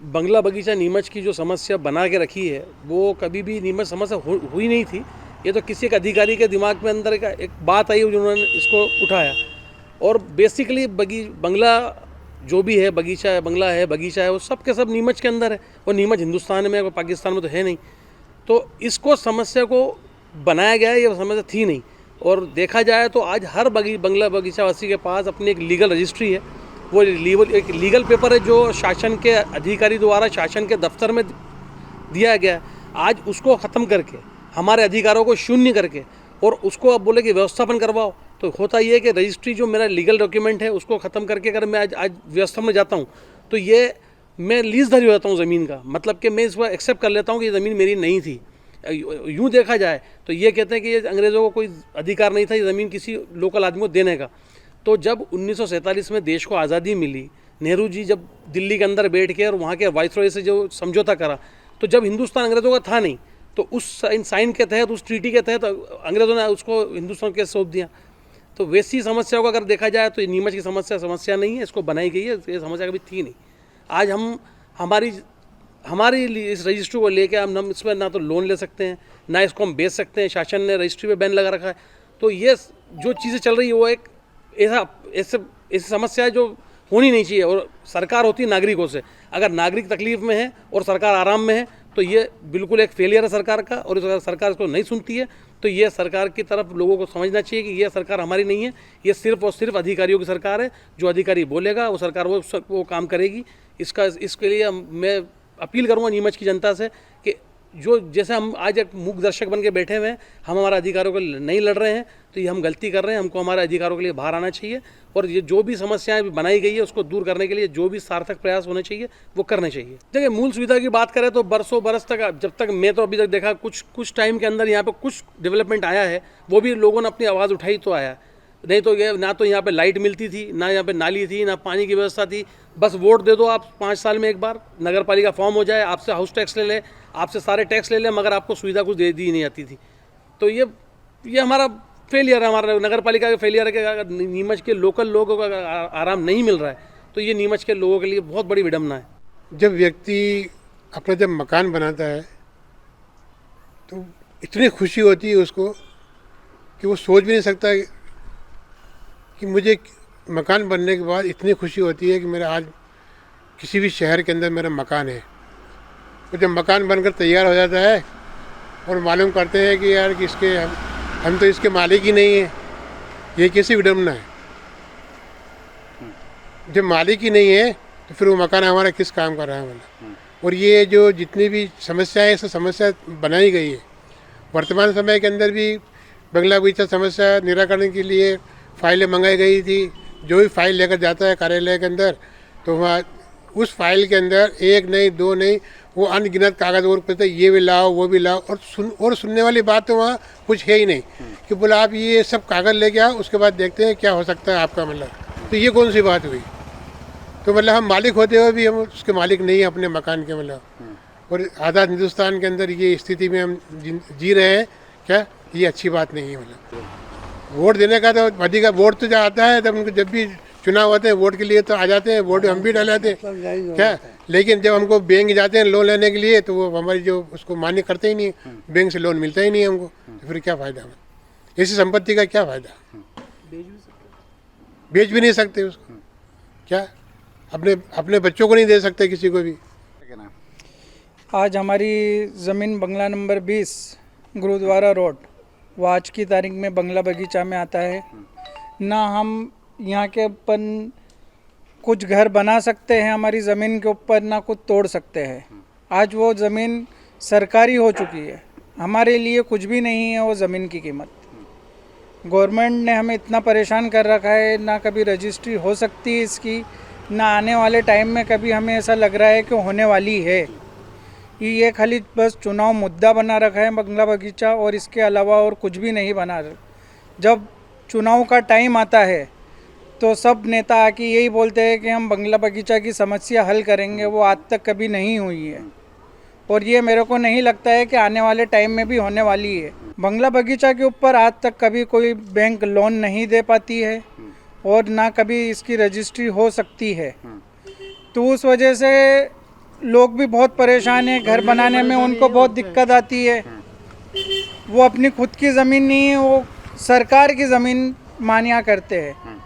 बंगला बगीचा नीमच की जो समस्या बना के रखी है वो कभी भी नीमच समस्या हुई नहीं थी। ये तो किसी एक अधिकारी के दिमाग में अंदर का एक बात आई जिन्होंने इसको उठाया। और बेसिकली बंगला जो भी है, बगीचा है, बंगला है, बगीचा है, वो सब के सब नीमच के अंदर है। और नीमच हिंदुस्तान में, पाकिस्तान में तो है नहीं। तो इसको समस्या को बनाया गया है, ये समस्या थी नहीं। और देखा जाए तो आज हर बंगला बगीचावासी के पास अपनी एक लीगल रजिस्ट्री है। वो एक लीगल पेपर है जो शासन के अधिकारी द्वारा शासन के दफ्तर में दिया गया है। आज उसको ख़त्म करके, हमारे अधिकारों को शून्य करके, और उसको अब बोले कि व्यवस्थापन करवाओ, तो होता ये है कि रजिस्ट्री जो मेरा लीगल डॉक्यूमेंट है उसको ख़त्म करके अगर मैं आज व्यवस्था में जाता हूँ तो ये मैं लीजधारी हो जाता हूँ ज़मीन का। मतलब कि मैं इसको एक्सेप्ट कर लेता हूँ कि ये ज़मीन मेरी नहीं थी। यूँ देखा जाए तो ये कहते हैं कि ये अंग्रेज़ों को कोई अधिकार नहीं था ये ज़मीन किसी लोकल आदमी को देने का। तो जब 1947 में देश को आज़ादी मिली, नेहरू जी जब दिल्ली के अंदर बैठ के और वहाँ के वाइसरॉय से जो समझौता करा, तो जब हिंदुस्तान अंग्रेज़ों का था नहीं, तो उस साइन के तहत, उस ट्रीटी के तहत अंग्रेज़ों ने उसको हिंदुस्तान के सौंप दिया। तो वैसी समस्याओं को अगर देखा जाए तो नीमच की समस्या नहीं है, इसको बनाई गई है, ये समस्या कभी थी नहीं। आज हम हमारी इस रजिस्ट्री को लेकर हम इसमें ना तो लोन ले सकते हैं, ना इसको हम बेच सकते हैं। शासन ने रजिस्ट्री पे बैन लगा रखा है। तो ये जो चीज़ें चल रही है वो एक ऐसी समस्या है जो होनी नहीं चाहिए। और सरकार होती है नागरिकों से। अगर नागरिक तकलीफ में है और सरकार आराम में है तो ये बिल्कुल एक फेलियर है सरकार का। और अगर सरकार इसको नहीं सुनती है तो ये सरकार की तरफ लोगों को समझना चाहिए कि ये सरकार हमारी नहीं है, ये सिर्फ और सिर्फ अधिकारियों की सरकार है। जो अधिकारी बोलेगा वो सरकार वो काम करेगी। इसके लिए मैं अपील करूँगा नीमच की जनता से कि जो जैसे हम आज एक मूक दर्शक बन के बैठे हुए हैं, हम हमारे अधिकारों के लिए नहीं लड़ रहे हैं, तो ये हम गलती कर रहे हैं। हमको हमारे अधिकारों के लिए बाहर आना चाहिए और ये जो भी समस्याएं बनाई गई है उसको दूर करने के लिए जो भी सार्थक प्रयास होने चाहिए वो करने चाहिए। देखिए, मूल सुविधा की बात करें तो बरसों बरस तक, जब तक मैं तो अभी तक देखा, कुछ टाइम के अंदर यहाँ पे कुछ डेवलपमेंट आया है, वो भी लोगों ने अपनी आवाज़ उठाई तो आया। नहीं तो ये ना तो यहाँ पे लाइट मिलती थी, ना यहाँ पे नाली थी, ना पानी की व्यवस्था थी। बस वोट दे दो आप 5 साल में एक बार, नगर पालिका फॉर्म हो जाए, आपसे हाउस टैक्स ले ले, आपसे सारे टैक्स ले ले, मगर आपको सुविधा कुछ दे दी नहीं जाती थी। तो ये हमारा फेलियर है, हमारा नगर पालिका का फेलियर है कि अगर नीमच के लोकल लोगों को आराम नहीं मिल रहा है तो ये नीमच के लोगों के लिए बहुत बड़ी विडम्बना है। जब व्यक्ति अपना जब मकान बनाता है तो इतनी खुशी होती है उसको कि वो सोच भी नहीं सकता कि मुझे मकान बनने के बाद इतनी खुशी होती है कि मेरा आज किसी भी शहर के अंदर मेरा मकान है। तो जब मकान बनकर तैयार हो जाता है और मालूम करते हैं कि यार कि इसके हम तो इसके मालिक ही नहीं है, ये कैसी विडम्बना है। जब मालिक ही नहीं है तो फिर वो मकान हमारा किस काम का रहा है मतलब। और ये जो जितनी भी समस्याएं सब समस्या बनाई गई है, वर्तमान समय के अंदर भी बंगला बगीचा समस्या निराकरण के लिए फाइलें मंगाई गई थी। जो भी फाइल लेकर जाता है कार्यालय के अंदर तो वहाँ उस फाइल के अंदर एक नहीं दो नहीं वो अनगिनत कागज़ और कहते ये भी लाओ वो भी लाओ। और सुनने वाली बात तो वहाँ कुछ है ही नहीं कि बोला आप ये सब कागज़ लेके आओ, उसके बाद देखते हैं क्या हो सकता है आपका मतलब। तो ये कौन सी बात हुई। तो मतलब हम मालिक होते हुए भी हम उसके मालिक नहीं हैं अपने मकान के मतलब। और आज़ाद हिंदुस्तान के अंदर ये स्थिति में हम जी रहे हैं, क्या ये अच्छी बात नहीं है मतलब। वोट देने का तो अधिकार, वोट तो जो आता है तब उनको जब भी चुनाव होते हैं वोट के लिए तो आ जाते हैं, वोट हम भी डालाते हैं क्या। लेकिन जब हमको बैंक जाते हैं लोन लेने के लिए तो वो हमारी जो उसको मान्य करते ही नहीं, बैंक से लोन मिलता ही नहीं हमको। तो फिर क्या फ़ायदा है, ऐसी संपत्ति का क्या फ़ायदा। बेच भी नहीं सकते उसको, क्या अपने बच्चों को नहीं दे सकते किसी को भी। आज हमारी ज़मीन बंगला नंबर 20 गुरुद्वारा रोड, वो आज की तारीख में बंगला बगीचा में आता है। ना हम यहाँ के ऊपर कुछ घर बना सकते हैं हमारी ज़मीन के ऊपर, ना कुछ तोड़ सकते हैं। आज वो ज़मीन सरकारी हो चुकी है, हमारे लिए कुछ भी नहीं है वो ज़मीन की कीमत। गवर्नमेंट ने हमें इतना परेशान कर रखा है, ना कभी रजिस्ट्री हो सकती है इसकी, ना आने वाले टाइम में कभी हमें ऐसा लग रहा है कि होने वाली है। ये खाली बस चुनाव मुद्दा बना रखा है बंगला बगीचा, और इसके अलावा और कुछ भी नहीं बना। जब चुनाव का टाइम आता है तो सब नेता आके यही बोलते हैं कि हम बंगला बगीचा की समस्या हल करेंगे, वो आज तक कभी नहीं हुई है। और ये मेरे को नहीं लगता है कि आने वाले टाइम में भी होने वाली है। बंगला बगीचा के ऊपर आज तक कभी कोई बैंक लोन नहीं दे पाती है और ना कभी इसकी रजिस्ट्री हो सकती है। तो उस वजह से लोग भी बहुत परेशान हैं, घर बनाने में उनको बहुत दिक्कत आती है। वो अपनी खुद की ज़मीन नहीं है, वो सरकार की ज़मीन मान्या करते हैं।